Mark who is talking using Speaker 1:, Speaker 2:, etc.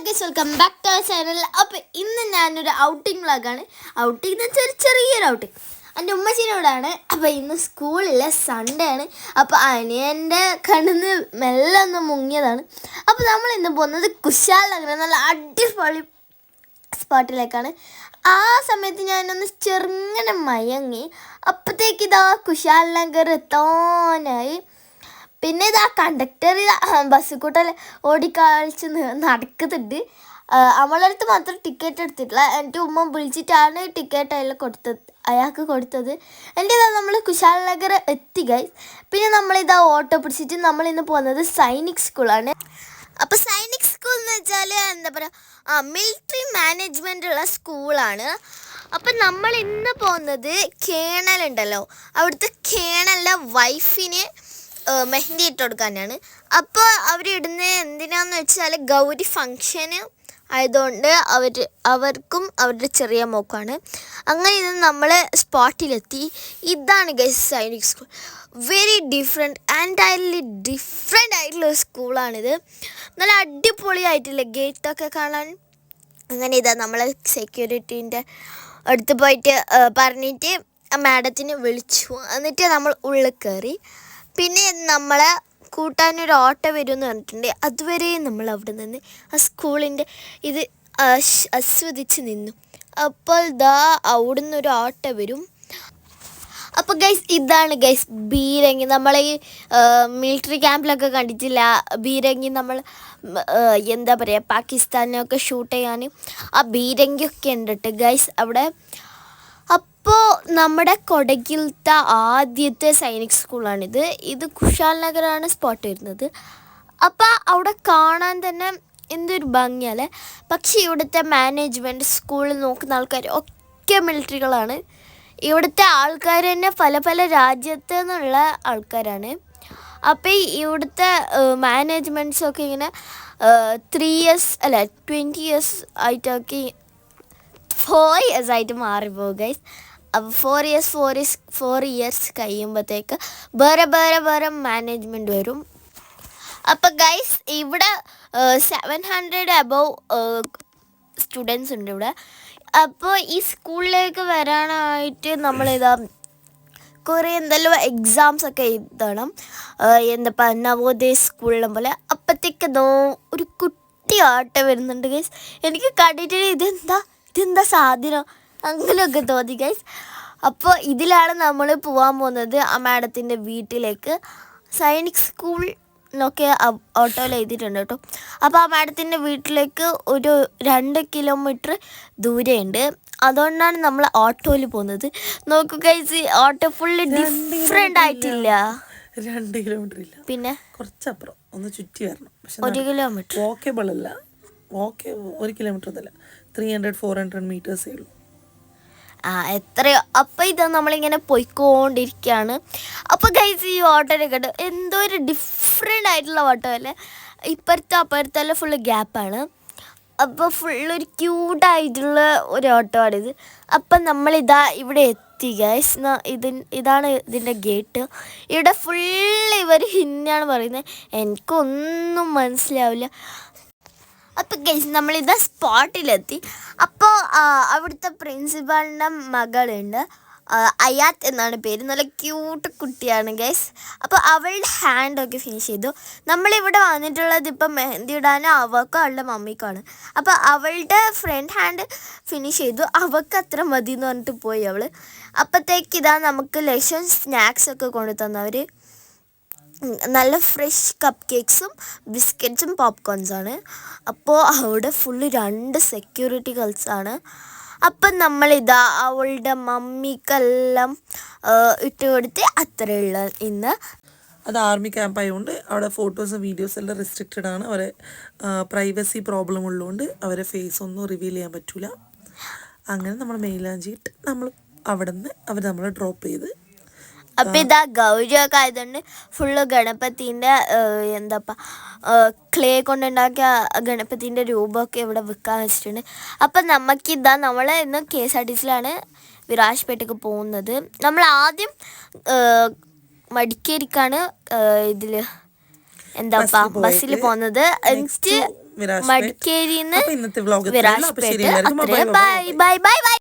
Speaker 1: Guys welcome back to our channel. അപ്പോൾ ഇന്ന് ഞാനൊരു ഔട്ടിംഗ് വ്ളോഗാണ്. ഔട്ടിംഗ് എന്ന് വെച്ചാൽ ചെറിയൊരു ഔട്ടിംഗ്. എൻ്റെ ഉമ്മച്ചീനോടാണ്. അപ്പോൾ ഇന്ന് സ്കൂളിലെ സൺഡേ ആണ്. അപ്പോൾ അനിയൻ്റെ കണ്ണിന്ന് മെല്ലെ ഒന്ന് മുങ്ങിയതാണ്. അപ്പോൾ നമ്മൾ ഇന്ന് പോകുന്നത് കുശാൽ നഗർ, നല്ല അടിപൊളി സ്പോട്ടിലേക്കാണ്. ആ സമയത്ത് ഞാനൊന്ന് ചെറുങ്ങനെ മയങ്ങി. അപ്പോഴത്തേക്ക് ഇതാ കുശാൽ നഗർ എത്താനായി. പിന്നെ ഇതാ കണ്ടക്ടർ ബസ് കൂട്ടൽ ഓടിക്കളിച്ച് നടക്കുന്നുണ്ട്. അവളുടെ അടുത്ത് മാത്രം ടിക്കറ്റ് എടുത്തിട്ടില്ല. എൻ്റെ ഉമ്മ വിളിച്ചിട്ടാണ് ടിക്കറ്റ് അയാൾക്ക് കൊടുത്തത്. എൻ്റെ ഇതാ നമ്മൾ കുശാൽ നഗർ എത്തി ഗൈസ്. പിന്നെ നമ്മളിതാ ഓട്ടോ പിടിച്ചിട്ട് നമ്മളിന്ന് പോകുന്നത് സൈനിക് സ്കൂളാണ്. അപ്പോൾ സൈനിക് സ്കൂൾ എന്ന് വെച്ചാൽ എന്താ പറയുക, മിലിറ്ററി മാനേജ്മെൻ്റ് ഉള്ള സ്കൂളാണ്. അപ്പം നമ്മൾ ഇന്ന് പോകുന്നത് കേണലുണ്ടല്ലോ, അവിടുത്തെ കേണലിൻ്റെ വൈഫിന് മെഹന്തി ഇട്ട് കൊടുക്കാനാണ്. അപ്പോൾ അവരിടുന്നത് എന്തിനാന്ന് വെച്ചാൽ ഗൗരി ഫങ്ഷന് ആയതുകൊണ്ട് അവർക്കും അവരുടെ ചെറിയ മോക്കാണ്. അങ്ങനെ ഇത് നമ്മൾ സ്പോട്ടിലെത്തി. ഇതാണ് ഗൈസ് സൈനിക് സ്കൂൾ. വെരി എൻറ്റയർലി ഡിഫറെൻ്റ് ആയിട്ടുള്ള സ്കൂളാണിത്. നല്ല അടിപൊളിയായിട്ടില്ല ഗേറ്റൊക്കെ കാണാൻ. അങ്ങനെ ഇതാ നമ്മൾ സെക്യൂരിറ്റീൻ്റെ അടുത്ത് പോയിട്ട് പറഞ്ഞിട്ട് മാഡത്തിനെ വിളിച്ചു. എന്നിട്ട് നമ്മൾ ഉള്ളിൽ കയറി. പിന്നെ നമ്മളെ കൂട്ടാനൊരു ഓട്ടോ വരുമെന്ന് പറഞ്ഞിട്ടുണ്ട്. അതുവരെ നമ്മൾ അവിടെ നിന്ന് ആ സ്കൂളിൻ്റെ ഇത് ആസ്വദിച്ച് നിന്നു. അപ്പോൾ ദാ അവിടുന്ന് ഒരു ഓട്ടോ വരും. അപ്പോൾ ഗൈസ് ഇതാണ് ഗൈസ് ബീരങ്കി. നമ്മൾ ഈ മിലിറ്ററി ക്യാമ്പിലൊക്കെ കണ്ടിട്ടില്ല ബീരങ്കി, നമ്മൾ എന്താ പറയുക പാകിസ്ഥാനൊക്കെ ഷൂട്ട് ചെയ്യാൻ ആ ബീരങ്കിയൊക്കെ ഉണ്ട് കേട്ടോ ഗൈസ് അവിടെ. അപ്പോൾ നമ്മുടെ കൊടകിലത്തെ ആദ്യത്തെ സൈനിക് സ്കൂളാണിത്. ഇത് കുശാൽ നഗറാണ് സ്പോട്ട് വരുന്നത്. അപ്പോൾ അവിടെ കാണാൻ തന്നെ എന്തൊരു ഭംഗിയല്ലേ. പക്ഷേ ഇവിടുത്തെ മാനേജ്മെൻറ്റ് സ്കൂളിൽ നോക്കുന്ന ആൾക്കാർ ഒക്കെ മിലിറ്ററികളാണ്. ഇവിടുത്തെ ആൾക്കാർ തന്നെ പല പല രാജ്യത്തു നിന്നുള്ള ആൾക്കാരാണ്. അപ്പോൾ ഇവിടുത്തെ മാനേജ്മെൻറ്റ്സൊക്കെ ഇങ്ങനെ 3 years അല്ല 20 years ആയിട്ടൊക്കെ 4 years ആയിട്ട് മാറിപ്പോകും ഗൈസ്. അപ്പോൾ 4 years കഴിയുമ്പോഴത്തേക്ക് വേറെ മാനേജ്മെൻറ്റ് വരും. അപ്പോൾ ഗൈസ് ഇവിടെ 700 above സ്റ്റുഡൻസ് ഉണ്ട് ഇവിടെ. അപ്പോൾ ഈ സ്കൂളിലേക്ക് വരാനായിട്ട് നമ്മളിതാ കുറേ എന്തെല്ലാം എക്സാംസ് ഒക്കെ എഴുതണം. എന്താ നവോദയ സ്കൂളിലെ പോലെ. അപ്പോഴത്തേക്ക് ഒരു കുട്ടി ആട്ടം വരുന്നുണ്ട് ഗൈസ്. എനിക്ക് കണ്ടിട്ട് ഇതെന്താ സാധനം അങ്ങനെയൊക്കെ തോന്നി ഗൈസ്. അപ്പോൾ ഇതിലാണ് നമ്മൾ പോകാൻ പോകുന്നത് ആ മാഡത്തിൻ്റെ വീട്ടിലേക്ക്. സൈനിക് സ്കൂൾ എന്നൊക്കെ ഓട്ടോയിൽ എഴുതിയിട്ടുണ്ട് കേട്ടോ. അപ്പോൾ ആ മാഡത്തിൻ്റെ വീട്ടിലേക്ക് ഒരു 2 kilometer ദൂരമുണ്ട്. അതുകൊണ്ടാണ് നമ്മൾ ഓട്ടോയിൽ പോകുന്നത്. നോക്കൂ ഗൈസ്, ഓട്ടോ ഫുള്ള് ഡിഫറെൻ്റ് ആയിട്ടില്ല.
Speaker 2: 2 kilometer ഇല്ല, പിന്നെ കുറച്ചപ്പുറം ഒന്ന് ചുറ്റി വരണം. പക്ഷെ
Speaker 1: 1 kilometer
Speaker 2: വാക്കബിൾ അല്ല. 1 kilometer അതല്ല, 300-400 meters ഉള്ളൂ.
Speaker 1: എത്രയോ. അപ്പോൾ ഇത് നമ്മളിങ്ങനെ പോയിക്കൊണ്ടിരിക്കുകയാണ്. അപ്പോൾ ഗൈസ് ഈ ഓട്ടോനെ കണ്ട് എന്തോ ഒരു ഡിഫറെൻ്റ് ആയിട്ടുള്ള ഓട്ടോ അല്ലേ. അപ്പുറത്തെല്ലാം ഫുള്ള് ഗ്യാപ്പാണ്. അപ്പോൾ ഫുള്ളൊരു ക്യൂട്ടായിട്ടുള്ള ഒരു ഓട്ടോ ആണിത്. അപ്പം നമ്മളിതാ ഇവിടെ എത്തി ഗൈസ്. ഇതാണ് ഇതിൻ്റെ ഗേറ്റ്. ഇവിടെ ഫുള്ള് ഇവർ ഹിന്ദിയാണ് പറയുന്നത്, എനിക്കൊന്നും മനസ്സിലാവില്ല. അപ്പോൾ ഗൈസ് നമ്മളിതാ സ്പോട്ടിലെത്തി. അപ്പോൾ അവിടുത്തെ പ്രിൻസിപ്പാളിൻ്റെ മകളുണ്ട്, അയാത്ത് എന്നാണ് പേര്. നല്ല ക്യൂട്ട് കുട്ടിയാണ് ഗൈസ്. അപ്പോൾ അവളുടെ ഹാൻഡൊക്കെ ഫിനിഷ് ചെയ്തു. നമ്മളിവിടെ വന്നിട്ടുള്ളത് ഇപ്പം മെഹന്തി ഇടാനും അവൾക്കും അവളുടെ മമ്മിക്കാണ്. അപ്പോൾ അവളുടെ ഫ്രണ്ട് ഹാൻഡ് ഫിനിഷ് ചെയ്തു. അവൾക്ക് അത്ര മതി എന്ന് പറഞ്ഞിട്ട് പോയി അവൾ. അപ്പോഴത്തേക്ക് ഇതാ നമുക്ക് ലക്ഷം സ്നാക്സൊക്കെ കൊണ്ടു തന്നവർ. നല്ല ഫ്രഷ് കപ്പ് കേക്ക്സും ബിസ്ക്കറ്റ്സും പോപ്കോൺസാണ്. അപ്പോൾ അവിടെ ഫുള്ള് 2 security ഗേൾസാണ്. അപ്പം നമ്മളിതാ അവളുടെ മമ്മിക്കെല്ലാം ഇട്ട് കൊടുത്ത് അത്രയുള്ള ഇന്ന്.
Speaker 2: അത് ആർമി ക്യാമ്പ് ആയതുകൊണ്ട് അവിടെ ഫോട്ടോസും വീഡിയോസും എല്ലാം റെസ്ട്രിക്റ്റഡ് ആണ്. അവരെ പ്രൈവസി പ്രോബ്ലം ഉള്ളതുകൊണ്ട് അവരെ ഫേസ് ഒന്നും റിവീൽ ചെയ്യാൻ പറ്റില്ല. അങ്ങനെ നമ്മൾ മെയിലാഞ്ചിട്ട് നമ്മൾ അവിടെ നിന്ന് അവർ നമ്മളെ ഡ്രോപ്പ് ചെയ്ത്.
Speaker 1: അപ്പം ഇതാ ഗൗരിയൊക്കെ ആയതുകൊണ്ട് ഫുള്ള് ഗണപതിൻ്റെ ക്ലേ കൊണ്ടുണ്ടാക്കിയ ഗണപതിൻ്റെ രൂപമൊക്കെ ഇവിടെ വിൽക്കാൻ വെച്ചിട്ടുണ്ട്. അപ്പം നമുക്കിതാ നമ്മൾ ഇന്ന് KSRTCയിലാണ് വിരാജ്പേട്ടയ്ക്ക് പോകുന്നത്. നമ്മൾ ആദ്യം മടിക്കേരിക്കാണ് ഇതിൽ ബസ്സിൽ പോകുന്നത്. എന്നിട്ട്
Speaker 2: വിരാജ്
Speaker 1: മടിക്കേരിന്ന്
Speaker 2: അപ്പൊ ഇന്നത്തെ വ്ളോഗ്
Speaker 1: വിരാജ്
Speaker 2: അപ്പൊ ശരി എല്ലാവർക്കും
Speaker 1: ബൈ ബൈ ബൈ ബൈ.